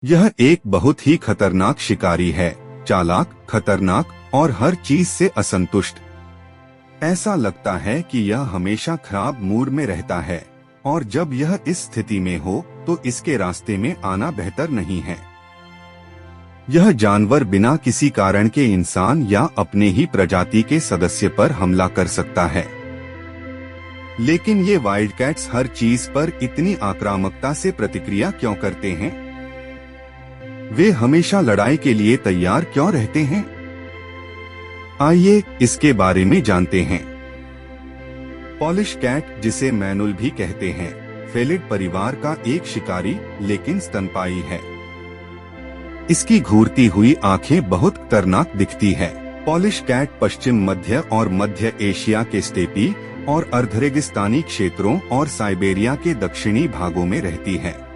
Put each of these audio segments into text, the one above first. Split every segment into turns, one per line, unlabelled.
यह एक बहुत ही खतरनाक शिकारी है, चालाक, खतरनाक और हर चीज से असंतुष्ट। ऐसा लगता है कि यह हमेशा खराब मूड में रहता है और जब यह इस स्थिति में हो तो इसके रास्ते में आना बेहतर नहीं है। यह जानवर बिना किसी कारण के इंसान या अपने ही प्रजाति के सदस्य पर हमला कर सकता है। लेकिन ये वाइल्ड कैट्स हर चीज पर इतनी आक्रामकता से प्रतिक्रिया क्यों करते हैं? वे हमेशा लड़ाई के लिए तैयार क्यों रहते हैं? आइए इसके बारे में जानते हैं। पॉलिश कैट, जिसे मैनुल भी कहते हैं, फेलिड परिवार का एक शिकारी लेकिन स्तनपायी है। इसकी घूरती हुई आंखें बहुत खतरनाक दिखती है। पॉलिश कैट पश्चिम मध्य और मध्य एशिया के स्टेपी और अर्धरेगिस्तानी क्षेत्रों और साइबेरिया के दक्षिणी भागों में रहती है।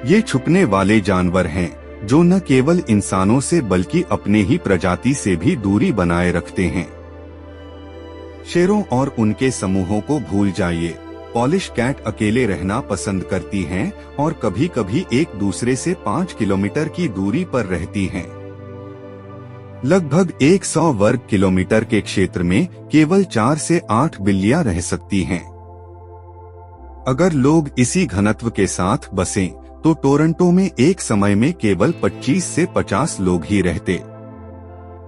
ये छुपने वाले जानवर हैं जो न केवल इंसानों से बल्कि अपने ही प्रजाति से भी दूरी बनाए रखते हैं। शेरों और उनके समूहों को भूल जाइए। पॉलिश कैट अकेले रहना पसंद करती हैं और कभी-कभी एक दूसरे से 5 किलोमीटर की दूरी पर रहती हैं। लगभग 100 वर्ग किलोमीटर के क्षेत्र में केवल 4 से 8 बिल्लियां रह सकती हैं। अगर लोग इसी घनत्व के साथ बसें, तो टोरंटो में एक समय में केवल 25 से 50 लोग ही रहते।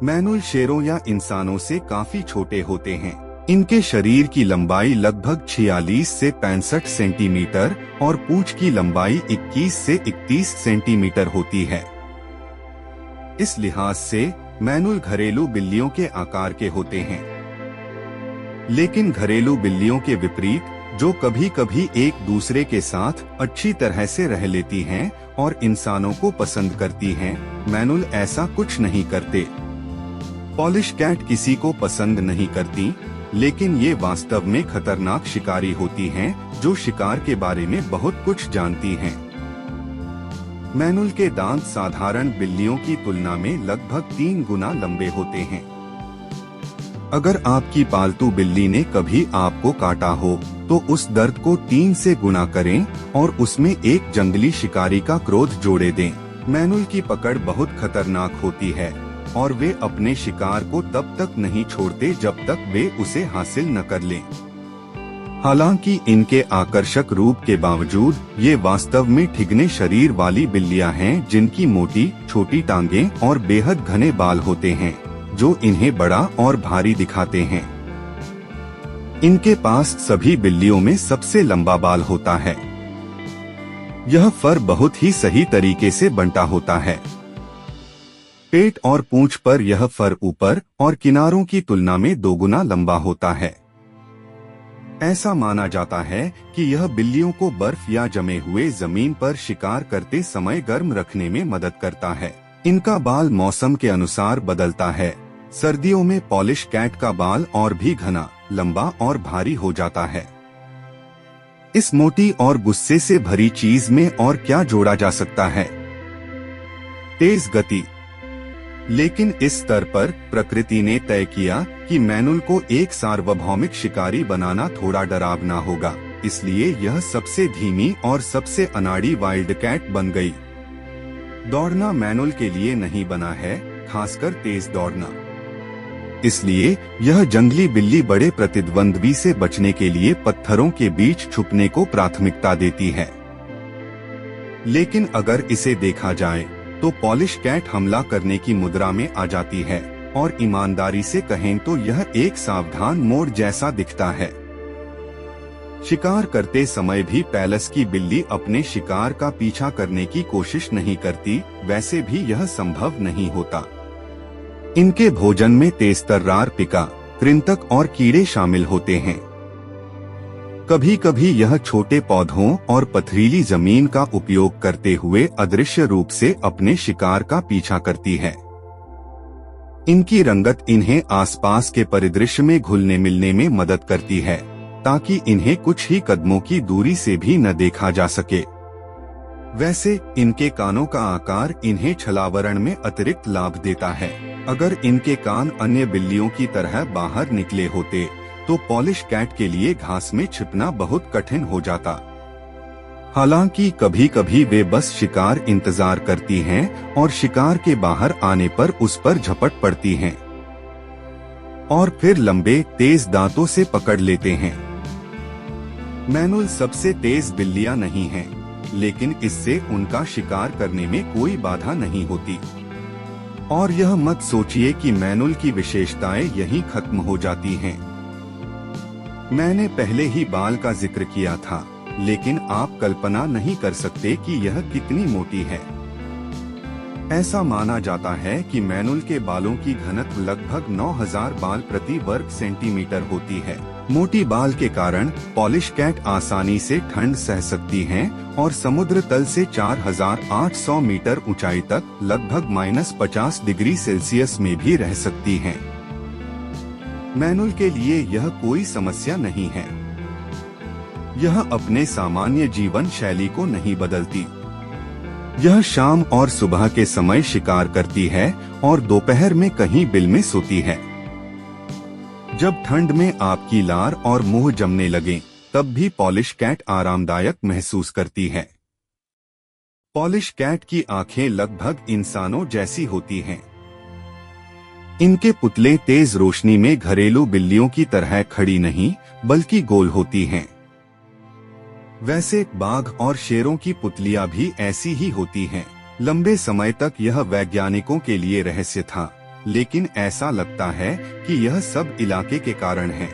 मैनुल शेरों या इंसानों से काफी छोटे होते हैं। इनके शरीर की लंबाई लगभग 46 से 65 सेंटीमीटर और पूंछ की लंबाई 21 से 31 सेंटीमीटर होती है। इस लिहाज से मैनुल घरेलू बिल्लियों के आकार के होते हैं। लेकिन घरेलू बिल्लियों के विपरीत, जो कभी कभी एक दूसरे के साथ अच्छी तरह से रह लेती हैं और इंसानों को पसंद करती हैं, मैनुल ऐसा कुछ नहीं करते। पॉलिश कैट किसी को पसंद नहीं करती, लेकिन ये वास्तव में खतरनाक शिकारी होती हैं जो शिकार के बारे में बहुत कुछ जानती हैं। मैनुल के दांत साधारण बिल्लियों की तुलना में लगभग 3 गुना लंबे होते हैं। अगर आपकी पालतू बिल्ली ने कभी आपको काटा हो तो उस दर्द को 3 से गुना करें और उसमें एक जंगली शिकारी का क्रोध जोड़े दें। मैनुल की पकड़ बहुत खतरनाक होती है और वे अपने शिकार को तब तक नहीं छोड़ते जब तक वे उसे हासिल न कर लें। हालांकि इनके आकर्षक रूप के बावजूद ये वास्तव में ठिगने शरीर वाली बिल्लियां हैं जिनकी मोटी, छोटी टांगें और बेहद घने बाल होते हैं जो इन्हें बड़ा और भारी दिखाते हैं। इनके पास सभी बिल्लियों में सबसे लंबा बाल होता है। यह फर बहुत ही सही तरीके से बंटा होता है। पेट और पूंछ पर यह फर ऊपर और किनारों की तुलना में 2 गुना लंबा होता है। ऐसा माना जाता है कि यह बिल्लियों को बर्फ या जमे हुए जमीन पर शिकार करते समय गर्म रखने में मदद करता है। इनका बाल मौसम के अनुसार बदलता है। सर्दियों में पॉलिश कैट का बाल और भी घना, लंबा और भारी हो जाता है। इस मोटी और गुस्से से भरी चीज में और क्या जोड़ा जा सकता है? तेज गति। लेकिन इस स्तर पर प्रकृति ने तय किया कि मैनुल को एक सार्वभौमिक शिकारी बनाना थोड़ा डरावना होगा, इसलिए यह सबसे धीमी और सबसे अनाड़ी वाइल्ड कैट बन गई। दौड़ना मैनुल के लिए नहीं बना है, खासकर तेज दौड़ना। इसलिए यह जंगली बिल्ली बड़े प्रतिद्वंद्वी से बचने के लिए पत्थरों के बीच छुपने को प्राथमिकता देती है। लेकिन अगर इसे देखा जाए तो पॉलिश कैट हमला करने की मुद्रा में आ जाती है और ईमानदारी से कहें तो यह एक सावधान मोड़ जैसा दिखता है। शिकार करते समय भी पैलस की बिल्ली अपने शिकार का पीछा करने की कोशिश नहीं करती, वैसे भी यह संभव नहीं होता। इनके भोजन में तेजतर्रार पिका, कृंतक और कीड़े शामिल होते हैं। कभी कभी यह छोटे पौधों और पथरीली जमीन का उपयोग करते हुए अदृश्य रूप से अपने शिकार का पीछा करती है। इनकी रंगत इन्हें आसपास के परिदृश्य में घुलने मिलने में मदद करती है, ताकि इन्हें कुछ ही कदमों की दूरी से भी न देखा जा सके। वैसे इनके कानों का आकार इन्हें छलावरण में अतिरिक्त लाभ देता है। अगर इनके कान अन्य बिल्लियों की तरह बाहर निकले होते तो पॉलिश कैट के लिए घास में छिपना बहुत कठिन हो जाता। हालांकि कभी कभी वे बस शिकार इंतजार करती हैं और शिकार के बाहर आने पर उस पर झपट पड़ती हैं और फिर लंबे तेज दांतों से पकड़ लेते हैं। मैनुल सबसे तेज बिल्लियां नहीं हैं, लेकिन इससे उनका शिकार करने में कोई बाधा नहीं होती। और यह मत सोचिए कि मैनुल की विशेषताएं यहीं खत्म हो जाती हैं। मैंने पहले ही बाल का जिक्र किया था, लेकिन आप कल्पना नहीं कर सकते कि यह कितनी मोटी है। ऐसा माना जाता है कि मैनुल के बालों की घनत्व लगभग 9000 बाल प्रति वर्ग सेंटीमीटर होती है। मोटी बाल के कारण पॉलिश कैट आसानी से ठंड सह सकती हैं और समुद्र तल से 4800 मीटर ऊंचाई तक लगभग -50 डिग्री सेल्सियस में भी रह सकती हैं। मैनुल के लिए यह कोई समस्या नहीं है। यह अपने सामान्य जीवन शैली को नहीं बदलती। यह शाम और सुबह के समय शिकार करती है और दोपहर में कहीं बिल में सोती है। जब ठंड में आपकी लार और मुंह जमने लगे, तब भी पॉलिश कैट आरामदायक महसूस करती है। पॉलिश कैट की आंखें लगभग इंसानों जैसी होती हैं। इनके पुतले तेज रोशनी में घरेलू बिल्लियों की तरह खड़ी नहीं, बल्कि गोल होती हैं। वैसे बाघ और शेरों की पुतलियां भी ऐसी ही होती हैं। लंबे समय तक यह वैज्ञानिकों के लिए रहस्य था, लेकिन ऐसा लगता है कि यह सब इलाके के कारण है।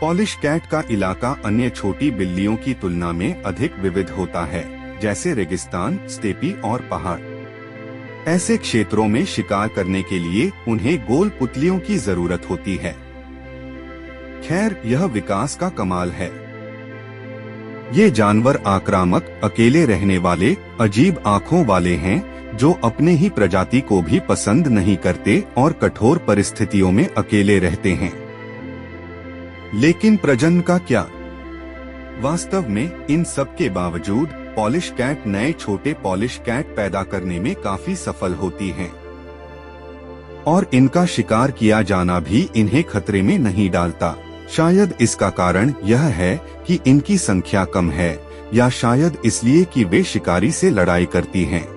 पॉलिश कैट का इलाका अन्य छोटी बिल्लियों की तुलना में अधिक विविध होता है, जैसे रेगिस्तान, स्टेपी और पहाड़। ऐसे क्षेत्रों में शिकार करने के लिए उन्हें गोल पुतलियों की जरूरत होती है। खैर, यह विकास का कमाल है। ये जानवर आक्रामक, अकेले रहने वाले, अजीब आंखों वाले हैं, जो अपने ही प्रजाति को भी पसंद नहीं करते और कठोर परिस्थितियों में अकेले रहते हैं। लेकिन प्रजनन का क्या? वास्तव में इन सब के बावजूद पॉलिश कैट नए छोटे पॉलिश कैट पैदा करने में काफी सफल होती हैं। और इनका शिकार किया जाना भी इन्हें खतरे में नहीं डालता। शायद इसका कारण यह है कि इनकी संख्या कम है, या शायद इसलिए कि वे शिकारी से लड़ाई करती हैं।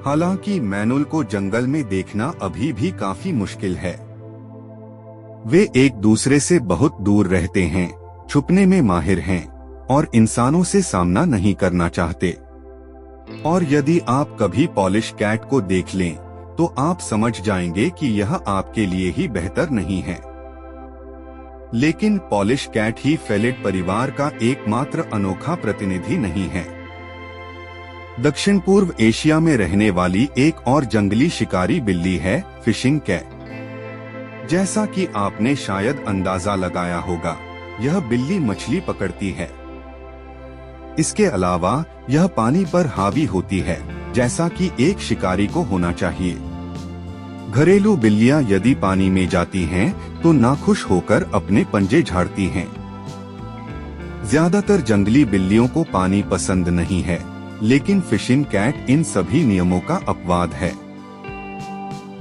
हालांकि मैनुल को जंगल में देखना अभी भी काफी मुश्किल है। वे एक दूसरे से बहुत दूर रहते हैं, छुपने में माहिर हैं और इंसानों से सामना नहीं करना चाहते। और यदि आप कभी पॉलिश कैट को देख लें, तो आप समझ जाएंगे कि यह आपके लिए ही बेहतर नहीं है। लेकिन पॉलिश कैट ही फेलिड परिवार का एकमात्र अनोखा प्रतिनिधि नहीं है। दक्षिण पूर्व एशिया में रहने वाली एक और जंगली शिकारी बिल्ली है फिशिंग कैट। जैसा कि आपने शायद अंदाजा लगाया होगा, यह बिल्ली मछली पकड़ती है। इसके अलावा यह पानी पर हावी होती है, जैसा कि एक शिकारी को होना चाहिए। घरेलू बिल्लियां यदि पानी में जाती हैं, तो नाखुश होकर अपने पंजे झाड़ती हैं। ज्यादातर जंगली बिल्लियों को पानी पसंद नहीं है, लेकिन फिशिंग कैट इन सभी नियमों का अपवाद है।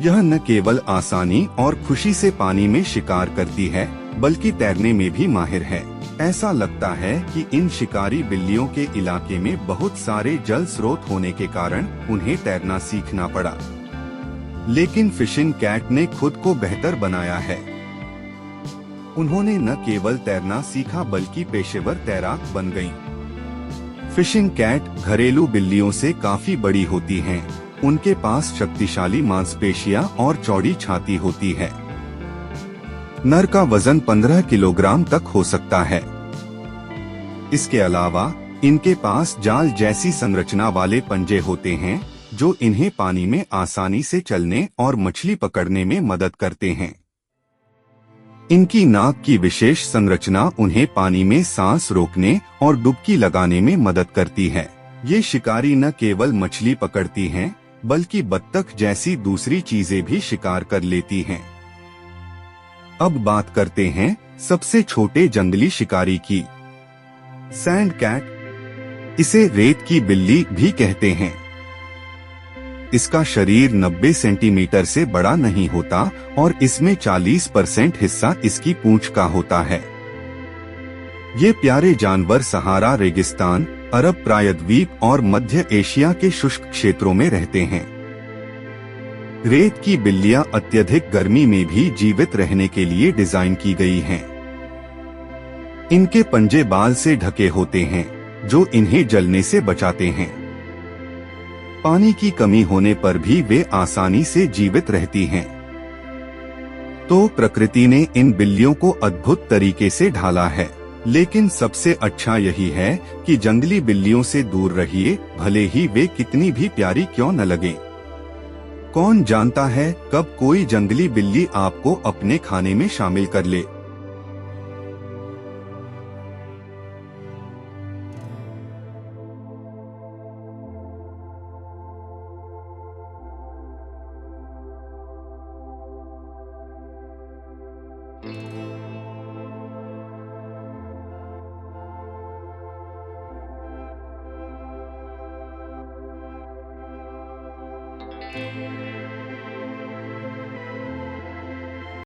यह न केवल आसानी और खुशी से पानी में शिकार करती है, बल्कि तैरने में भी माहिर है। ऐसा लगता है कि इन शिकारी बिल्लियों के इलाके में बहुत सारे जल स्रोत होने के कारण उन्हें तैरना सीखना पड़ा। लेकिन फिशिंग कैट ने खुद को बेहतर बनाया है। उन्होंने न केवल तैरना सीखा, बल्कि पेशेवर तैराक बन गईं। फिशिंग कैट घरेलू बिल्लियों से काफी बड़ी होती हैं। उनके पास शक्तिशाली मांसपेशियां और चौड़ी छाती होती है। नर का वजन 15 किलोग्राम तक हो सकता है। इसके अलावा इनके पास जाल जैसी संरचना वाले पंजे होते हैं, जो इन्हें पानी में आसानी से चलने और मछली पकड़ने में मदद करते हैं। इनकी नाक की विशेष संरचना उन्हें पानी में सांस रोकने और डुबकी लगाने में मदद करती है। ये शिकारी न केवल मछली पकड़ती हैं, बल्कि बत्तख जैसी दूसरी चीजें भी शिकार कर लेती हैं। अब बात करते हैं सबसे छोटे जंगली शिकारी की, सैंड कैट। इसे रेत की बिल्ली भी कहते हैं। इसका शरीर 90 सेंटीमीटर से बड़ा नहीं होता और इसमें 40% हिस्सा इसकी पूंछ का होता है। ये प्यारे जानवर सहारा रेगिस्तान, अरब प्रायद्वीप और मध्य एशिया के शुष्क क्षेत्रों में रहते हैं। रेत की बिल्लियां अत्यधिक गर्मी में भी जीवित रहने के लिए डिजाइन की गई हैं। इनके पंजे बाल से ढके होते हैं, जो इन्हें जलने से बचाते हैं। पानी की कमी होने पर भी वे आसानी से जीवित रहती हैं। तो प्रकृति ने इन बिल्लियों को अद्भुत तरीके से ढाला है। लेकिन सबसे अच्छा यही है कि जंगली बिल्लियों से दूर रहिए, भले ही वे कितनी भी प्यारी क्यों न लगें। कौन जानता है कब कोई जंगली बिल्ली आपको अपने खाने में शामिल कर ले।